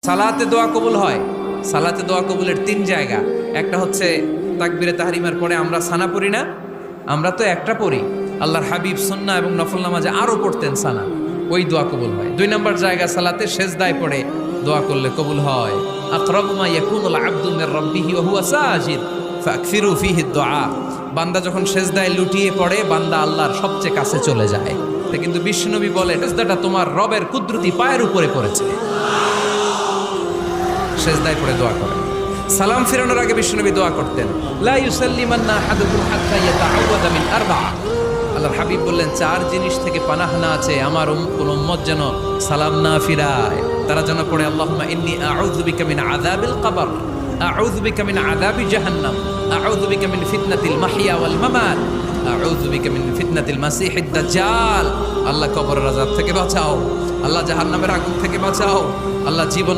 সালাতে দোয়া কবুল হয়। সালাতে দোয়া কবুলের তিন জায়গা। একটা হচ্ছে তাকবীরে তাহরিমার পরে আমরা সানা পড়ি না, আমরা তো একটা পড়ি, আল্লাহর হাবিব সুন্নাহ এবং নফল নামাজে আরো পড়তেন সানা, ওই দোয়া কবুল হয়। দুই নম্বর জায়গা সালাতে সেজদায় পড়ে দোয়া করলে কবুল হয়। আকরাবু মা ইয়াকুনুল আবদু মির রাব্বিহি ওয়া হুয়া সাজিদ ফাকসিরু ফীহি দুআ। বান্দা যখন সেজদায় লুটিয়ে পড়ে বান্দা আল্লাহর সবচেয়ে কাছে চলে যায়। তা কিন্তু বিশ্বনবী বলে সেজদাটা তোমার রবের কুদরতি পায়ের উপরে পড়েছে। সেজদায় পড়ে দোয়া করেন। সালাম ফিরানোর আগে বিশ্বনবী দোয়া করতেন, লা ইউসাল্লিমান্না আহাদুকুম হাত্তা ইয়াতাআওয়াদা মিন আরবা'a। আল্লাহর হাবিব বললেন, চার জিনিস থেকে পানাহ না আছে আমার কোন উম্মত যেন সালাম না ফিরায়। তারা যেন পড়ে আল্লাহুম্মা ইন্নী আউযু বিকা মিন আযাবিল কবর, আউযু বিকা মিন আযাবি জাহান্নাম, আউযু বিকা মিন ফিতনাতিল মাহইয়া ওয়াল মামাত, আউযু বিকা মিন ফিতনাতিল মাসিহিদ দাজ্জাল। আল্লাহ কবরের আযাব থেকে বাঁচাও, আল্লাহ জাহান্নামের আগুন থেকে বাঁচাও, আল্লাহ জীবন